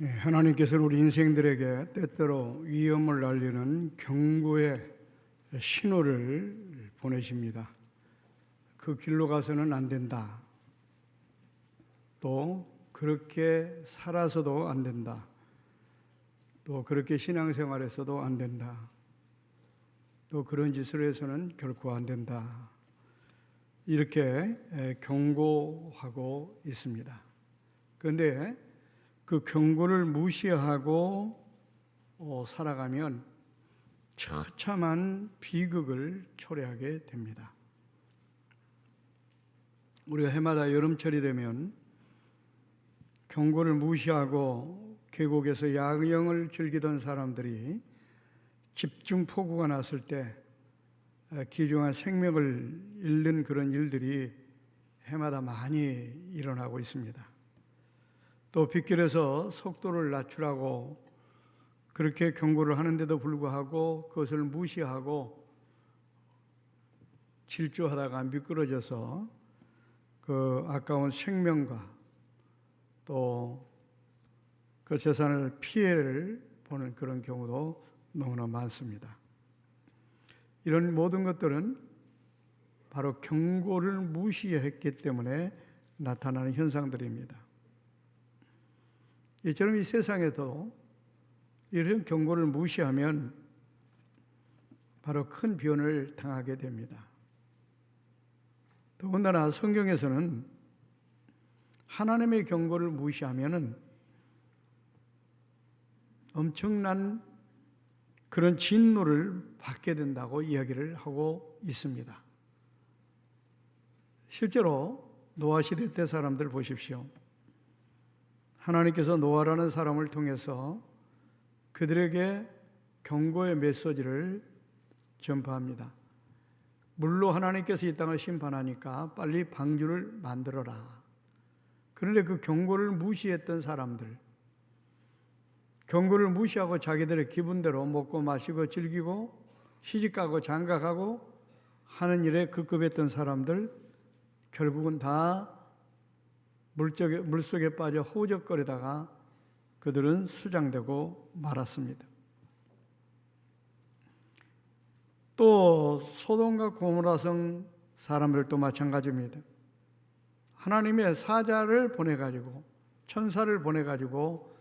하나님께서는 우리 인생들에게 때때로 위험을 알리는 경고의 신호를 보내십니다. 그 길로 가서는 안 된다. 또 그렇게 살아서도 안 된다. 또 그렇게 신앙생활에서도 안 된다. 또 그런 짓을 해서는 결코 안 된다. 이렇게 경고하고 있습니다. 그런데 그 경고를 무시하고 살아가면 처참한 비극을 초래하게 됩니다. 우리가 해마다 여름철이 되면 경고를 무시하고 계곡에서 야영을 즐기던 사람들이 집중폭우가 났을 때 귀중한 생명을 잃는 그런 일들이 해마다 많이 일어나고 있습니다. 또 빗길에서 속도를 낮추라고 그렇게 경고를 하는데도 불구하고 그것을 무시하고 질주하다가 미끄러져서 그 아까운 생명과 또 그 재산을 피해를 보는 그런 경우도 너무나 많습니다. 이런 모든 것들은 바로 경고를 무시했기 때문에 나타나는 현상들입니다. 이처럼 이 세상에도 이런 경고를 무시하면 바로 큰 변을 당하게 됩니다. 더군다나 성경에서는 하나님의 경고를 무시하면은 엄청난 그런 진노를 받게 된다고 이야기를 하고 있습니다. 실제로 노아 시대 때 사람들 보십시오. 하나님께서 노아라는 사람을 통해서 그들에게 경고의 메시지를 전파합니다. 물로 하나님께서 이 땅을 심판하니까 빨리 방주를 만들어라. 그런데 그 경고를 무시했던 사람들, 경고를 무시하고 자기들의 기분대로 먹고 마시고 즐기고 시집가고 장가가고 하는 일에 급급했던 사람들, 결국은 다 물속에 빠져 허우적거리다가 그들은 수장되고 말았습니다. 또 소돔과 고모라성 사람들도 마찬가지입니다. 하나님의 사자를 보내가지고 천사를 보내가지고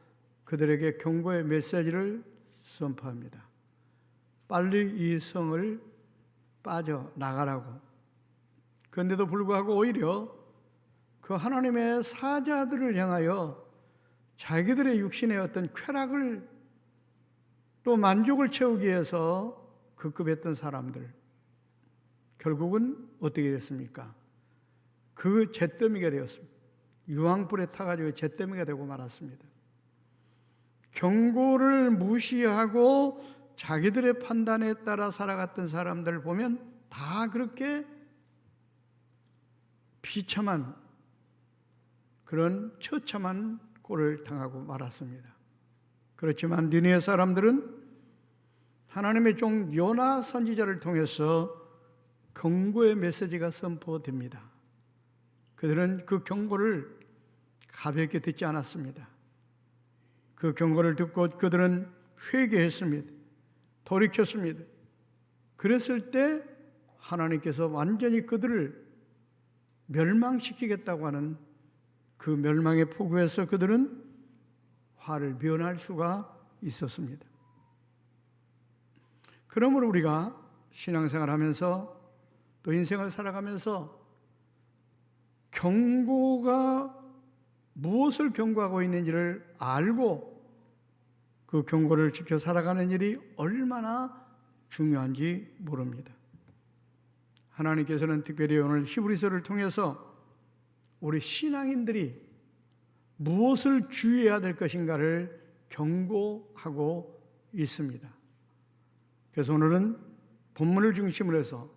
그들에게 경고의 메시지를 선포합니다. 빨리 이 성을 빠져나가라고. 그런데도 불구하고 오히려 그 하나님의 사자들을 향하여 자기들의 육신의 어떤 쾌락을 또 만족을 채우기 위해서 급급했던 사람들, 결국은 어떻게 됐습니까? 그 잿더미가 되었습니다. 유황불에 타가지고 잿더미가 되고 말았습니다. 경고를 무시하고 자기들의 판단에 따라 살아갔던 사람들을 보면 다 그렇게 비참한 그런 처참한 꼴을 당하고 말았습니다. 그렇지만 니느웨 사람들은 하나님의 종 요나 선지자를 통해서 경고의 메시지가 선포됩니다. 그들은 그 경고를 가볍게 듣지 않았습니다. 그 경고를 듣고 그들은 회개했습니다. 돌이켰습니다. 그랬을 때 하나님께서 완전히 그들을 멸망시키겠다고 하는 그 멸망의 폭우에서 그들은 화를 면할 수가 있었습니다. 그러므로 우리가 신앙생활하면서 또 인생을 살아가면서 경고가 무엇을 경고하고 있는지를 알고 그 경고를 지켜 살아가는 일이 얼마나 중요한지 모릅니다. 하나님께서는 특별히 오늘 히브리서를 통해서 우리 신앙인들이 무엇을 주의해야 될 것인가를 경고하고 있습니다. 그래서 오늘은 본문을 중심으로 해서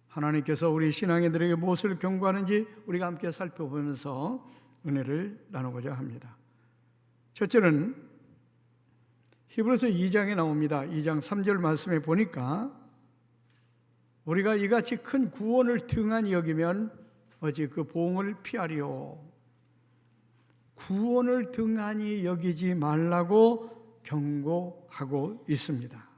하나님께서 우리 신앙인들에게 무엇을 경고하는지 우리가 함께 살펴보면서 은혜를 나누고자 합니다. 첫째는 히브리서 2장에 나옵니다. 2장 3절 말씀에 보니까 우리가 이같이 큰 구원을 등한히 여기면 어찌 그 보응을 피하리요. 구원을 등한히 여기지 말라고 경고하고 있습니다.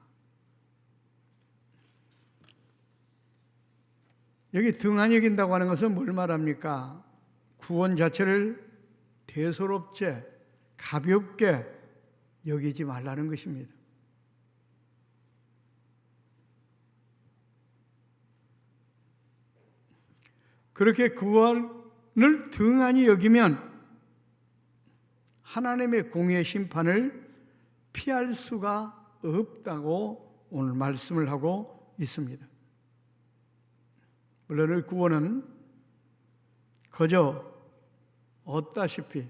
여기 등한히 여긴다고 하는 것은 뭘 말합니까? 구원 자체를 대수롭게, 가볍게 여기지 말라는 것입니다. 그렇게 구원을 등한히 여기면 하나님의 공의 심판을 피할 수가 없다고 오늘 말씀을 하고 있습니다. 물론 구원은 그저 얻다시피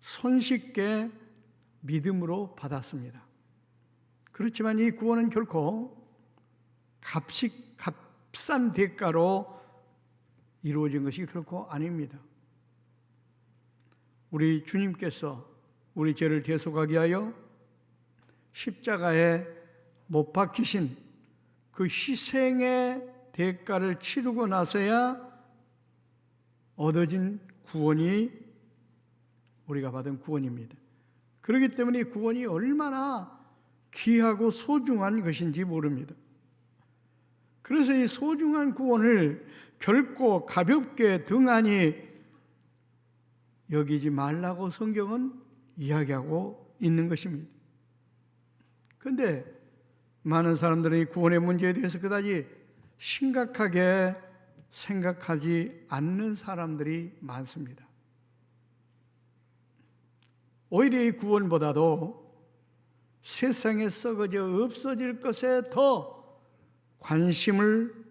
손쉽게 믿음으로 받았습니다. 그렇지만 이 구원은 결코 값싼 대가로 이루어진 것이 결코 아닙니다. 우리 주님께서 우리 죄를 대속하기 위하여 십자가에 못 박히신 그 희생의 대가를 치르고 나서야 얻어진 구원이 우리가 받은 구원입니다. 그렇기 때문에 이 구원이 얼마나 귀하고 소중한 것인지 모릅니다. 그래서 이 소중한 구원을 결코 가볍게 등한히 여기지 말라고 성경은 이야기하고 있는 것입니다. 그런데 많은 사람들은 이 구원의 문제에 대해서 그다지 심각하게 생각하지 않는 사람들이 많습니다. 오히려 이 구원보다도 세상에 썩어져 없어질 것에 더 관심을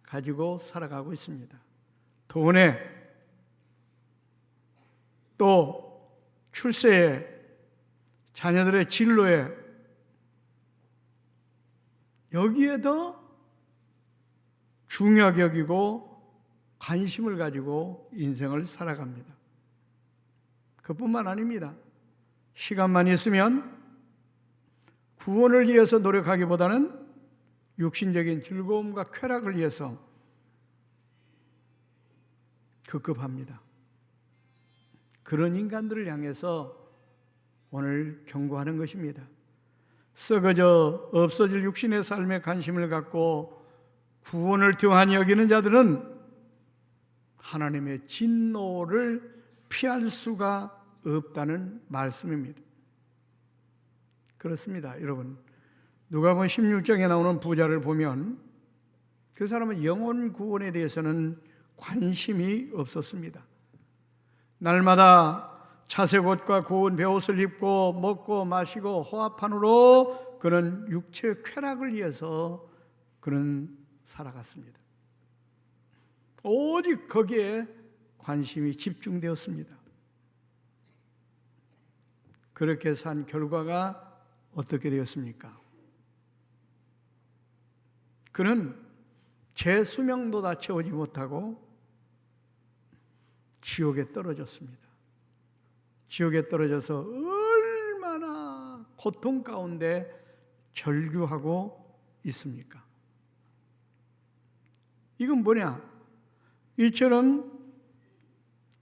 가지고 살아가고 있습니다. 돈에, 또 출세에, 자녀들의 진로에, 여기에 더 중요하게 여기고 관심을 가지고 인생을 살아갑니다. 그뿐만 아닙니다. 시간만 있으면 구원을 위해서 노력하기보다는 육신적인 즐거움과 쾌락을 위해서 급급합니다. 그런 인간들을 향해서 오늘 경고하는 것입니다. 썩어져 없어질 육신의 삶에 관심을 갖고 구원을 등한히 여기는 자들은 하나님의 진노를 피할 수가 없다는 말씀입니다. 그렇습니다, 여러분. 누가복음 16장에 나오는 부자를 보면 그 사람은 영혼 구원에 대해서는 관심이 없었습니다. 날마다 차색 옷과 고운 베옷을 입고 먹고 마시고 호화판으로 그는 육체의 쾌락을 위해서 그는 살아갔습니다. 오직 거기에 관심이 집중되었습니다. 그렇게 산 결과가 어떻게 되었습니까? 그는 제 수명도 다 채우지 못하고 지옥에 떨어졌습니다. 지옥에 떨어져서 얼마나 고통 가운데 절규하고 있습니까? 이건 뭐냐? 이처럼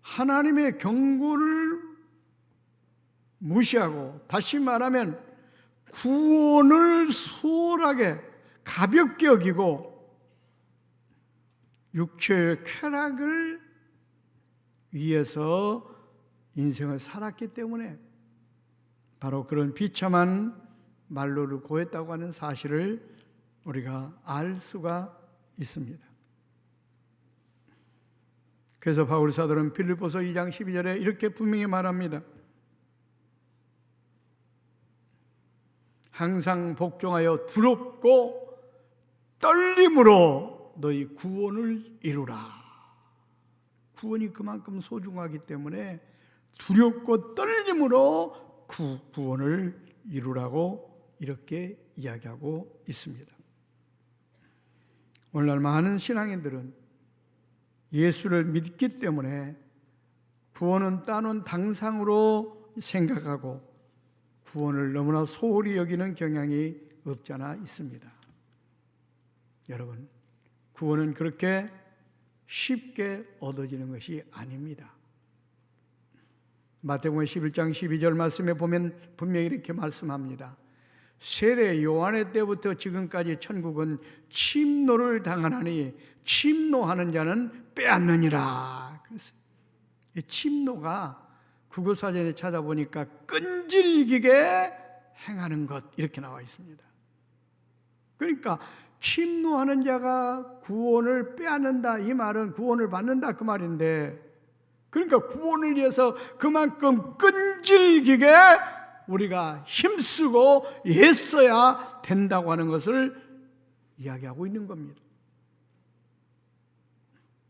하나님의 경고를 무시하고, 다시 말하면 구원을 소홀하게 가볍게 여기고 육체의 쾌락을 위해서 인생을 살았기 때문에 바로 그런 비참한 말로를 고했다고 하는 사실을 우리가 알 수가 있습니다. 그래서 바울 사도는 빌립보서 2장 12절에 이렇게 분명히 말합니다. 항상 복종하여 두렵고 떨림으로 너희 구원을 이루라. 구원이 그만큼 소중하기 때문에 두렵고 떨림으로 구원을 이루라고 이렇게 이야기하고 있습니다. 오늘날 많은 신앙인들은 예수를 믿기 때문에 구원은 따놓은 당상으로 생각하고 구원을 너무나 소홀히 여기는 경향이 없지 않아 있습니다. 여러분, 구원은 그렇게 쉽게 얻어지는 것이 아닙니다. 마태복음 11장 12절 말씀에 보면 분명히 이렇게 말씀합니다. 세례 요한의 때부터 지금까지 천국은 침노를 당하나니 침노하는 자는 빼앗느니라. 그래서 이 침노가 국어사전에 찾아보니까 끈질기게 행하는 것 이렇게 나와 있습니다. 그러니까 침노하는 자가 구원을 빼앗는다, 이 말은 구원을 받는다 그 말인데, 그러니까 구원을 위해서 그만큼 끈질기게 우리가 힘쓰고 애써야 된다고 하는 것을 이야기하고 있는 겁니다.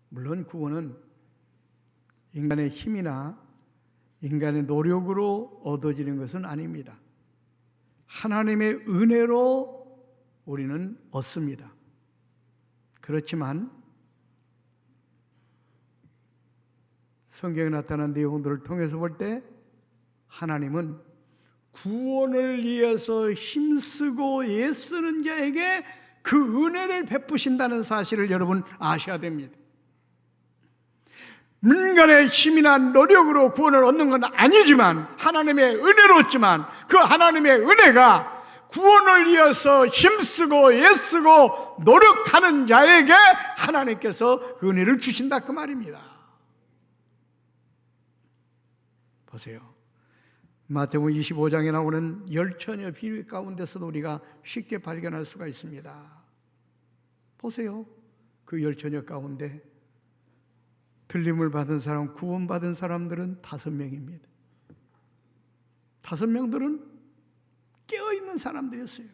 물론 구원은 인간의 힘이나 인간의 노력으로 얻어지는 것은 아닙니다. 하나님의 은혜로 우리는 얻습니다. 그렇지만 성경에 나타난 내용들을 통해서 볼 때 하나님은 구원을 위해서 힘쓰고 애쓰는 자에게 그 은혜를 베푸신다는 사실을 여러분 아셔야 됩니다. 인간의 힘이나 노력으로 구원을 얻는 건 아니지만 하나님의 은혜로 얻지만, 그 하나님의 은혜가 구원을 위해서 힘쓰고 애쓰고 노력하는 자에게 하나님께서 그 은혜를 주신다 그 말입니다. 보세요. 마태복음 25장에 나오는 열처녀 비유 가운데서도 우리가 쉽게 발견할 수가 있습니다. 보세요. 그 열처녀 가운데 들림을 받은 사람, 구원받은 사람들은 5명입니다. 5명들은 깨어있는 사람들이었어요.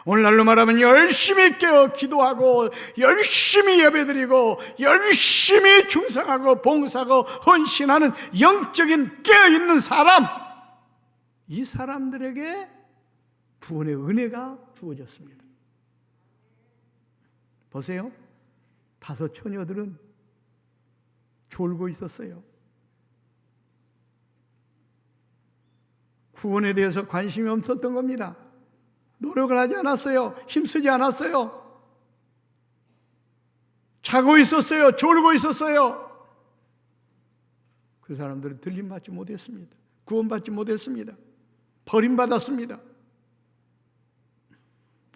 오늘날로 말하면 열심히 깨어 기도하고 열심히 예배드리고 열심히 충성하고 봉사하고 헌신하는 영적인 깨어있는 사람, 이 사람들에게 구원의 은혜가 주어졌습니다. 보세요. 5 처녀들은 졸고 있었어요. 구원에 대해서 관심이 없었던 겁니다. 노력을 하지 않았어요. 힘쓰지 않았어요. 자고 있었어요. 졸고 있었어요. 그 사람들은 들림받지 못했습니다. 구원받지 못했습니다. 버림받았습니다.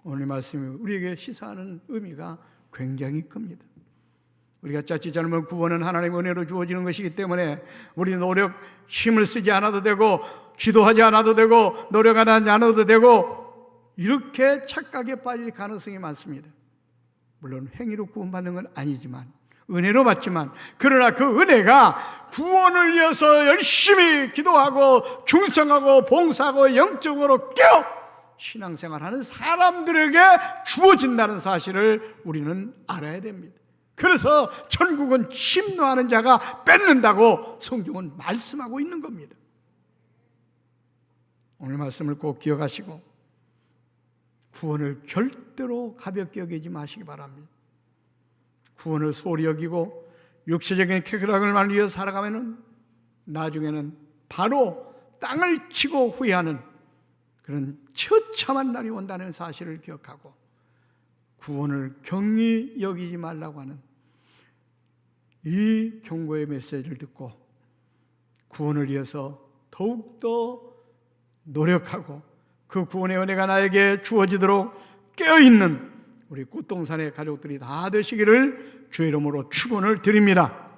오늘 말씀이 우리에게 시사하는 의미가 굉장히 큽니다. 우리가 자칫 잘못하면 구원은 하나님의 은혜로 주어지는 것이기 때문에 우리 노력, 힘을 쓰지 않아도 되고 기도하지 않아도 되고 노력하지 않아도 되고 이렇게 착각에 빠질 가능성이 많습니다. 물론 행위로 구원받는 건 아니지만 은혜로 받지만, 그러나 그 은혜가 구원을 위해서 열심히 기도하고 충성하고 봉사하고 영적으로 깨어 신앙생활하는 사람들에게 주어진다는 사실을 우리는 알아야 됩니다. 그래서 천국은 침노하는 자가 뺏는다고 성경은 말씀하고 있는 겁니다. 오늘 말씀을 꼭 기억하시고 구원을 절대로 가볍게 여기지 마시기 바랍니다. 구원을 소홀히 여기고 육체적인 쾌락을 위해서 살아가면 나중에는 바로 땅을 치고 후회하는 그런 처참한 날이 온다는 사실을 기억하고 구원을 경히 여기지 말라고 하는 이 경고의 메시지를 듣고 구원을 위해서 더욱더 노력하고 그 구원의 은혜가 나에게 주어지도록 깨어있는 우리 꽃동산의 가족들이 다 되시기를 주의 이름으로 축원을 드립니다.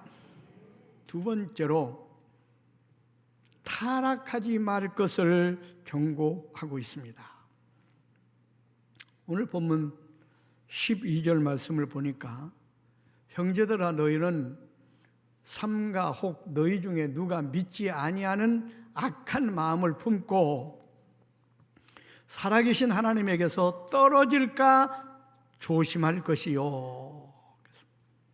2번째로 타락하지 말 것을 경고하고 있습니다. 오늘 본문 12절 말씀을 보니까 형제들아 너희는 삼가 혹 너희 중에 누가 믿지 아니하는 악한 마음을 품고 살아계신 하나님에게서 떨어질까 조심할 것이요.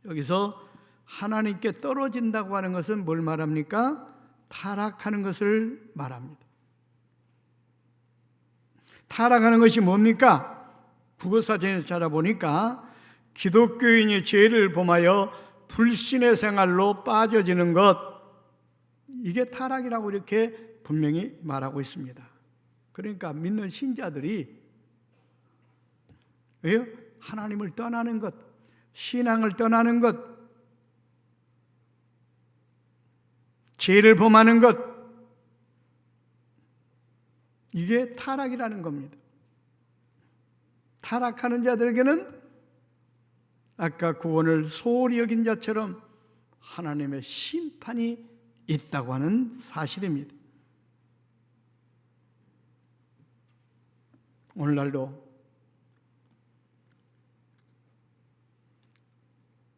여기서 하나님께 떨어진다고 하는 것은 뭘 말합니까? 타락하는 것을 말합니다. 타락하는 것이 뭡니까? 국어사전에 찾아보니까 기독교인이 죄를 범하여 불신의 생활로 빠져지는 것, 이게 타락이라고 이렇게 분명히 말하고 있습니다. 그러니까 믿는 신자들이 왜요? 하나님을 떠나는 것, 신앙을 떠나는 것, 죄를 범하는 것, 이게 타락이라는 겁니다. 타락하는 자들에게는 아까 구원을 소홀히 여긴 자처럼 하나님의 심판이 있다고 하는 사실입니다. 오늘날도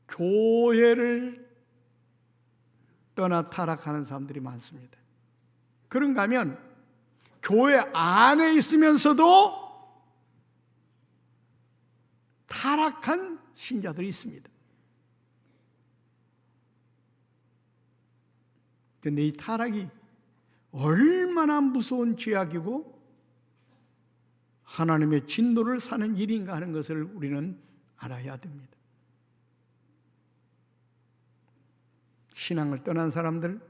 교회를 떠나 타락하는 사람들이 많습니다. 그런가 하면 교회 안에 있으면서도 타락한 신자들이 있습니다. 그런데 이 타락이 얼마나 무서운 죄악이고 하나님의 진노를 사는 일인가 하는 것을 우리는 알아야 됩니다. 신앙을 떠난 사람들,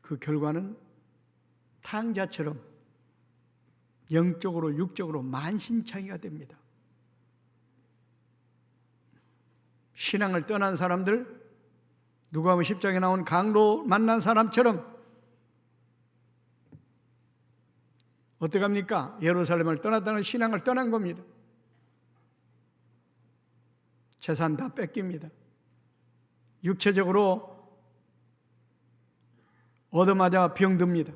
그 결과는 탕자처럼 영적으로 육적으로 만신창이가 됩니다. 신앙을 떠난 사람들, 누가복음 10장에 나온 강도 만난 사람처럼 어떻게 합니까? 예루살렘을 떠났다는 신앙을 떠난 겁니다. 재산 다 뺏깁니다. 육체적으로 얻어맞아 병듭니다.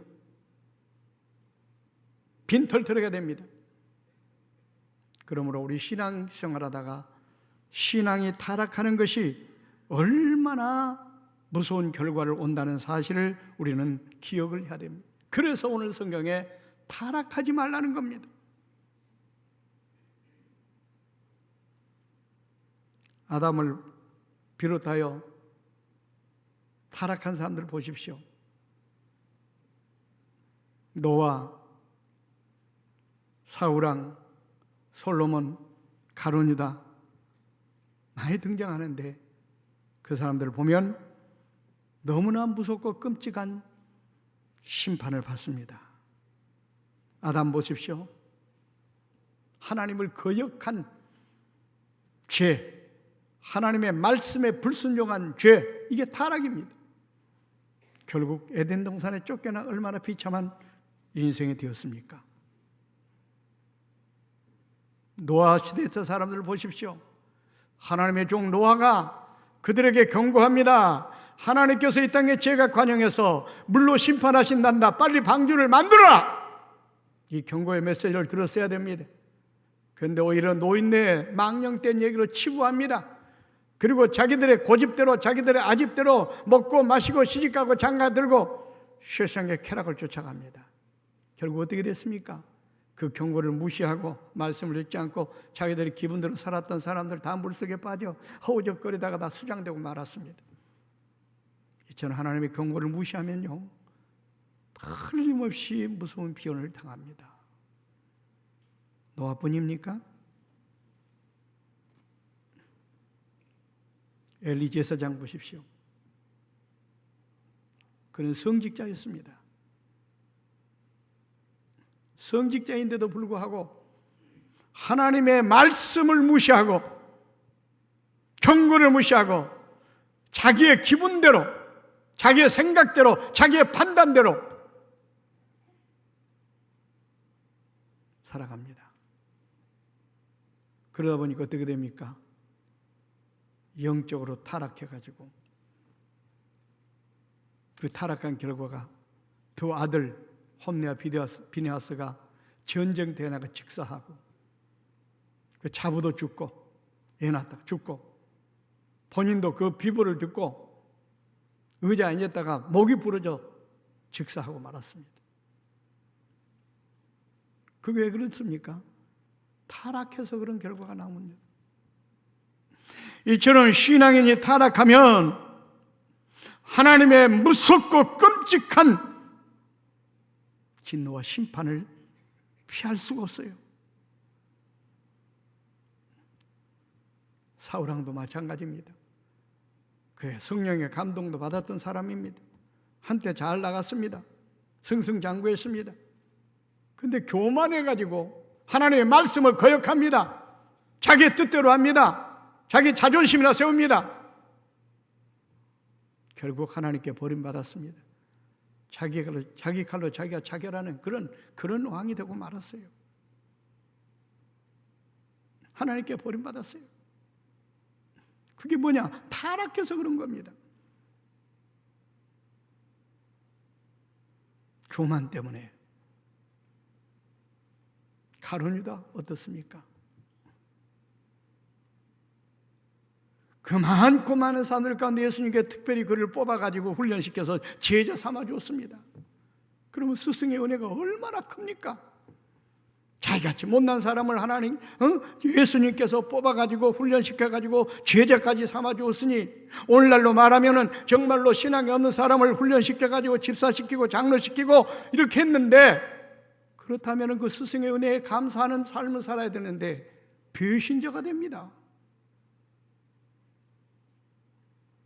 빈털터리가 됩니다. 그러므로 우리 신앙생활 하다가 신앙이 타락하는 것이 얼마나 무서운 결과를 온다는 사실을 우리는 기억을 해야 됩니다. 그래서 오늘 성경에 타락하지 말라는 겁니다. 아담을 비롯하여 타락한 사람들 보십시오. 노아, 사울왕, 솔로몬, 가론유다 많이 등장하는데 그 사람들을 보면 너무나 무섭고 끔찍한 심판을 받습니다. 아담 보십시오. 하나님을 거역한 죄, 하나님의 말씀에 불순종한 죄, 이게 타락입니다. 결국 에덴 동산에 쫓겨나 얼마나 비참한 인생이 되었습니까? 노아 시대의 사람들을 보십시오. 하나님의 종 노아가 그들에게 경고합니다. 하나님께서 이 땅에 죄가 관영해서 물로 심판하신단다. 빨리 방주를 만들어라. 이 경고의 메시지를 들었어야 됩니다. 그런데 오히려 노인네 망령된 얘기로 치부합니다. 그리고 자기들의 고집대로 자기들의 아집대로 먹고 마시고 시집가고 장가들고 세상의 쾌락을 쫓아갑니다. 결국 어떻게 됐습니까? 그 경고를 무시하고 말씀을 듣지 않고 자기들이 기분대로 살았던 사람들 다 물속에 빠져 허우적거리다가 다 수장되고 말았습니다. 저는 하나님의 경고를 무시하면요 틀림없이 무서운 비연을 당합니다. 노아뿐입니까? 엘리 제사장 보십시오. 그는 성직자였습니다. 성직자인데도 불구하고 하나님의 말씀을 무시하고 경고를 무시하고 자기의 기분대로 자기의 생각대로 자기의 판단대로 살아갑니다. 그러다 보니까 어떻게 됩니까? 영적으로 타락해가지고 그 타락한 결과가 두 아들 홈리와 비느하스가 전쟁터에 나가 직사하고 그 자부도 죽고 에나다 죽고 본인도 그 비보를 듣고 의자에 앉았다가 목이 부러져 직사하고 말았습니다. 그게 왜 그렇습니까? 타락해서 그런 결과가 나옵니다. 이처럼 신앙인이 타락하면 하나님의 무섭고 끔찍한 진노와 심판을 피할 수가 없어요. 사울왕도 마찬가지입니다. 그의 성령의 감동도 받았던 사람입니다. 한때 잘 나갔습니다. 승승장구했습니다. 그런데 교만해가지고 하나님의 말씀을 거역합니다. 자기의 뜻대로 합니다. 자기 자존심이나 세웁니다. 결국 하나님께 버림받았습니다. 자기 칼로 자기가 자결하는 그런 왕이 되고 말았어요. 하나님께 버림받았어요. 그게 뭐냐? 타락해서 그런 겁니다. 교만 때문에. 가룟 유다 어떻습니까? 그 많고 많은 사람들 가운데 예수님께 특별히 그를 뽑아가지고 훈련시켜서 제자 삼아주었습니다. 그러면 스승의 은혜가 얼마나 큽니까? 자기같이 못난 사람을 하나님, 예수님께서 뽑아가지고 훈련시켜가지고 제자까지 삼아주었으니, 오늘날로 말하면은 정말로 신앙이 없는 사람을 훈련시켜가지고 집사시키고 장로시키고 이렇게 했는데, 그렇다면 그 스승의 은혜에 감사하는 삶을 살아야 되는데 배신자가 됩니다.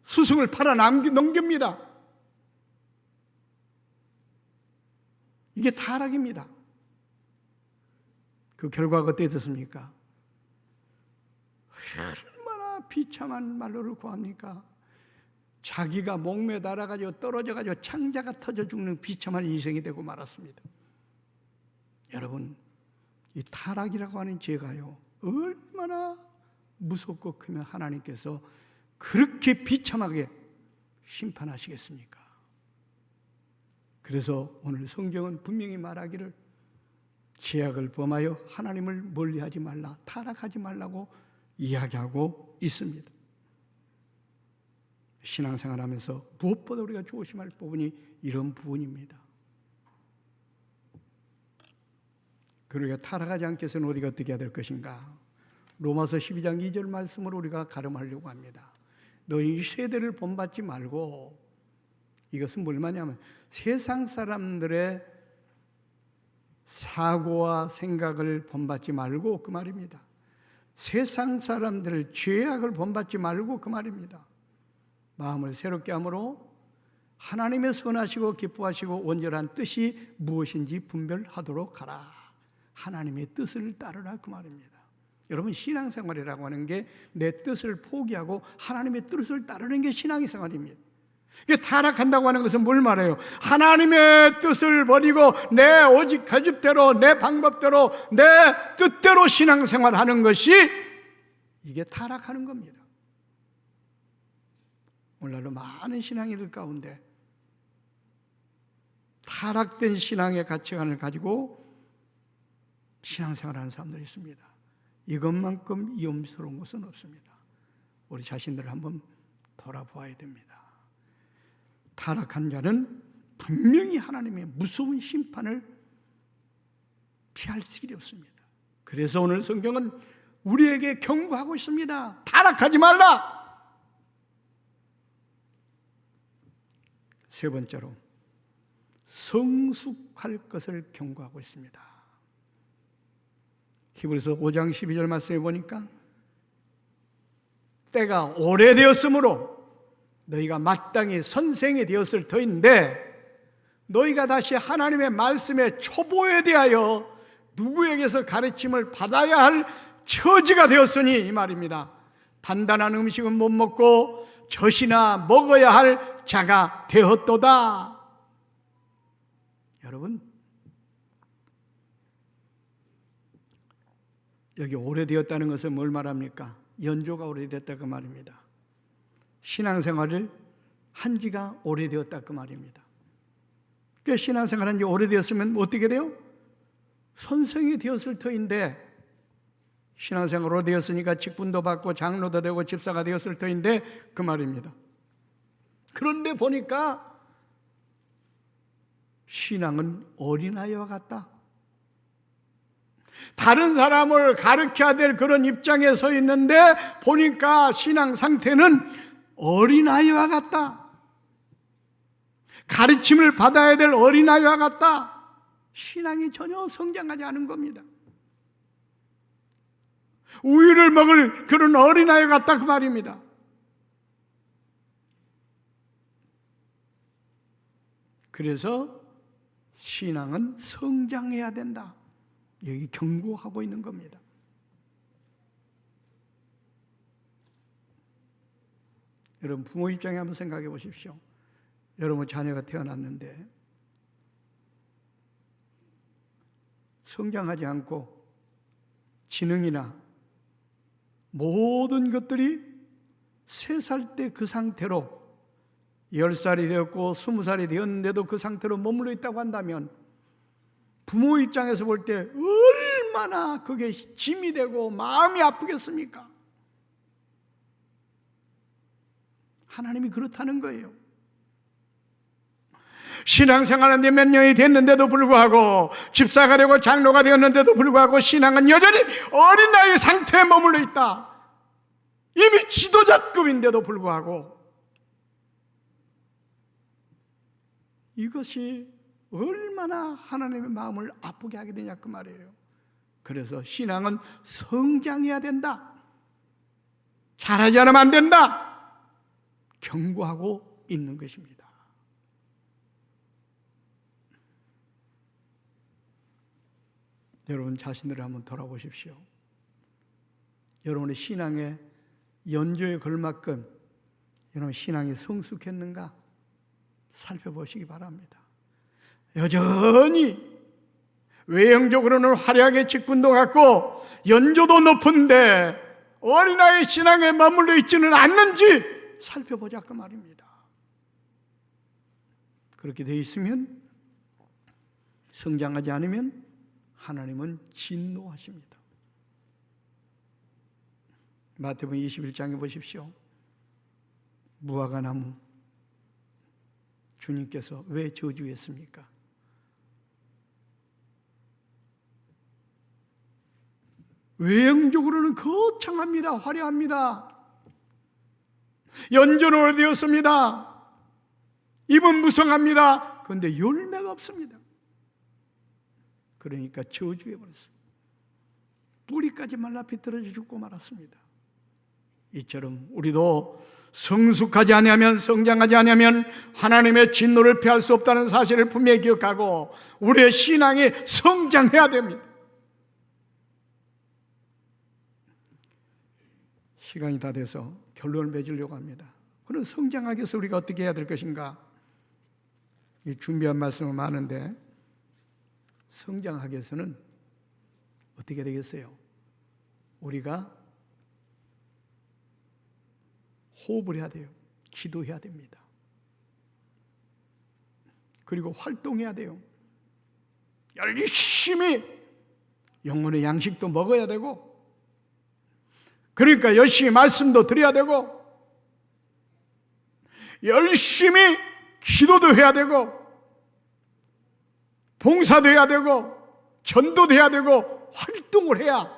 스승을 팔아 넘깁니다. 이게 타락입니다. 그 결과가 어떻게 됐습니까? 얼마나 비참한 말로를 구합니까? 자기가 목매에 달아가지고 떨어져가지고 창자가 터져 죽는 비참한 인생이 되고 말았습니다. 여러분, 이 타락이라고 하는 죄가요, 얼마나 무섭고 크면 하나님께서 그렇게 비참하게 심판하시겠습니까? 그래서 오늘 성경은 분명히 말하기를 죄악을 범하여 하나님을 멀리하지 말라, 타락하지 말라고 이야기하고 있습니다. 신앙생활하면서 무엇보다 우리가 조심할 부분이 이런 부분입니다. 그러니까 타락하지 않기 위해서는 우리가 어떻게 해야 될 것인가? 로마서 12장 2절 말씀으로 우리가 가름하려고 합니다. 너희 이 세대를 본받지 말고, 이것은 뭘 말하냐면 세상 사람들의 사고와 생각을 본받지 말고 그 말입니다. 세상 사람들의 죄악을 본받지 말고 그 말입니다. 마음을 새롭게 함으로 하나님의 선하시고 기뻐하시고 온전한 뜻이 무엇인지 분별하도록 하라. 하나님의 뜻을 따르라 그 말입니다. 여러분, 신앙생활이라고 하는 게 내 뜻을 포기하고 하나님의 뜻을 따르는 게 신앙생활입니다. 이게 타락한다고 하는 것은 뭘 말해요? 하나님의 뜻을 버리고 내 오직 계집대로, 내 방법대로, 내 뜻대로 신앙생활하는 것이, 이게 타락하는 겁니다. 오늘날로 많은 신앙인들 가운데 타락된 신앙의 가치관을 가지고 신앙생활하는 사람들이 있습니다. 이것만큼 위험스러운 것은 없습니다. 우리 자신들을 한번 돌아보아야 됩니다. 타락한 자는 분명히 하나님의 무서운 심판을 피할 길이 없습니다. 그래서 오늘 성경은 우리에게 경고하고 있습니다. 타락하지 말라. 세 번째로 성숙할 것을 경고하고 있습니다. 히브리서 5장 12절 말씀에 보니까 때가 오래되었으므로 너희가 마땅히 선생이 되었을 터인데, 너희가 다시 하나님의 말씀의 초보에 대하여 누구에게서 가르침을 받아야 할 처지가 되었으니, 이 말입니다. 단단한 음식은 못 먹고 젖이나 먹어야 할 자가 되었도다. 여러분, 여기 오래되었다는 것은 뭘 말합니까? 연조가 오래됐다 그 말입니다. 신앙생활을 한 지가 오래되었다 그 말입니다. 그 신앙생활 한 지 오래되었으면 어떻게 돼요? 선생이 되었을 터인데, 신앙생활로 되었으니까 직분도 받고 장로도 되고 집사가 되었을 터인데 그 말입니다. 그런데 보니까 신앙은 어린아이와 같다. 다른 사람을 가르쳐야 될 그런 입장에 서 있는데 보니까 신앙 상태는 어린아이와 같다. 가르침을 받아야 될 어린아이와 같다. 신앙이 전혀 성장하지 않은 겁니다. 우유를 먹을 그런 어린아이 같다 그 말입니다. 그래서 신앙은 성장해야 된다. 여기 경고하고 있는 겁니다. 여러분 부모 입장에 한번 생각해 보십시오. 여러분 자녀가 태어났는데 성장하지 않고 지능이나 모든 것들이 3살 때 그 상태로 10살이 되었고 20살이 되었는데도 그 상태로 머물러 있다고 한다면 부모 입장에서 볼 때 얼마나 그게 짐이 되고 마음이 아프겠습니까? 하나님이 그렇다는 거예요. 신앙생활하는데 몇 년이 됐는데도 불구하고 집사가 되고 장로가 되었는데도 불구하고 신앙은 여전히 어린 나이의 상태에 머물러 있다. 이미 지도자급인데도 불구하고 이것이 얼마나 하나님의 마음을 아프게 하게 되냐 그 말이에요. 그래서 신앙은 성장해야 된다. 잘하지 않으면 안 된다. 경고하고 있는 것입니다. 여러분 자신들을 한번 돌아보십시오. 여러분의 신앙의 연조에 걸맞건 여러분 신앙이 성숙했는가 살펴보시기 바랍니다. 여전히 외형적으로는 화려하게 직분도 갖고 연조도 높은데 어린아이 신앙에 머물러 있지는 않는지 살펴보자 그 말입니다. 그렇게 되어 있으면 성장하지 않으면 하나님은 진노하십니다. 마태복음 21장에 보십시오. 무화과 나무 주님께서 왜 저주했습니까? 외형적으로는 거창합니다. 화려합니다. 연전으로 되었습니다. 입은 무성합니다. 그런데 열매가 없습니다. 그러니까 저주해버렸습니다. 뿌리까지 말라 비틀어져 죽고 말았습니다. 이처럼 우리도 성숙하지 아니하면 성장하지 아니하면 하나님의 진노를 피할 수 없다는 사실을 분명히 기억하고 우리의 신앙이 성장해야 됩니다. 시간이 다 돼서 결론을 맺으려고 합니다. 그럼 성장하기 위해서 우리가 어떻게 해야 될 것인가? 이 준비한 말씀은 많은데 성장하기 위해서는 어떻게 되겠어요? 우리가 호흡을 해야 돼요. 기도해야 됩니다. 그리고 활동해야 돼요. 열심히 영혼의 양식도 먹어야 되고 그러니까 열심히 말씀도 드려야 되고 열심히 기도도 해야 되고 봉사도 해야 되고 전도도 해야 되고 활동을 해야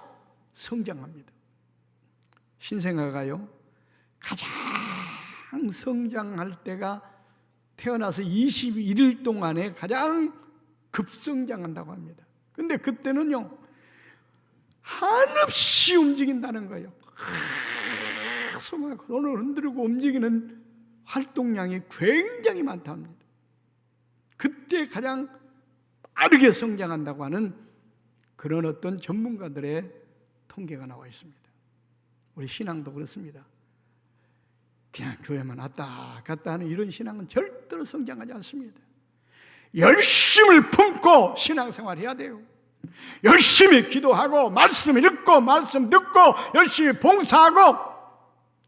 성장합니다. 신생아가요 가장 성장할 때가 태어나서 21일 동안에 가장 급성장한다고 합니다. 근데 그때는요 한없이 움직인다는 거예요. 손을 흔들고 움직이는 활동량이 굉장히 많다고 합니다. 그때 가장 빠르게 성장한다고 하는 그런 어떤 전문가들의 통계가 나와 있습니다. 우리 신앙도 그렇습니다. 그냥 교회만 왔다 갔다 하는 이런 신앙은 절대로 성장하지 않습니다. 열심을 품고 신앙생활 해야 돼요. 열심히 기도하고 말씀 읽고 말씀 듣고 열심히 봉사하고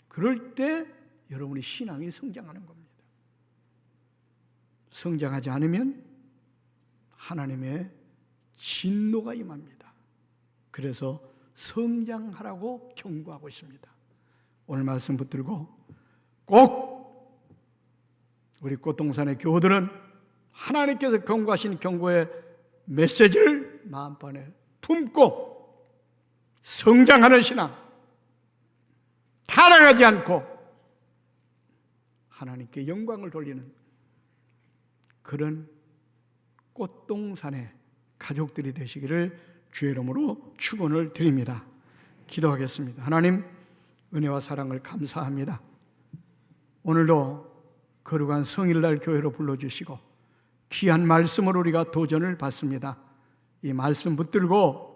그럴 때 여러분의 신앙이 성장하는 겁니다. 성장하지 않으면 하나님의 진노가 임합니다. 그래서 성장하라고 경고하고 있습니다. 오늘 말씀 붙들고 꼭 우리 꽃동산의 교우들은 하나님께서 경고하신 경고의 메시지를 마음판에 품고 성장하는 신앙, 타락하지 않고 하나님께 영광을 돌리는 그런 꽃동산의 가족들이 되시기를 주의 이름으로 축원을 드립니다. 기도하겠습니다. 하나님 은혜와 사랑을 감사합니다. 오늘도 거룩한 성일날 교회로 불러주시고 귀한 말씀으로 우리가 도전을 받습니다. 이 말씀 붙들고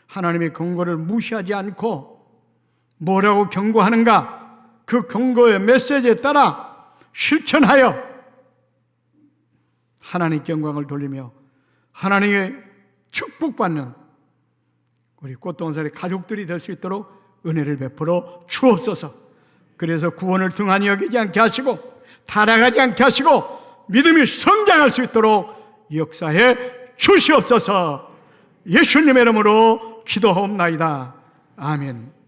하나님의 경고를 무시하지 않고 뭐라고 경고하는가 그 경고의 메시지에 따라 실천하여 하나님께 영광을 돌리며 하나님의 축복받는 우리 꽃동산의 가족들이 될 수 있도록 은혜를 베풀어 주옵소서. 그래서 구원을 등한히 여기지 않게 하시고 타락하지 않게 하시고 믿음이 성장할 수 있도록 역사해 주시옵소서. 예수님의 이름으로 기도하옵나이다. 아멘.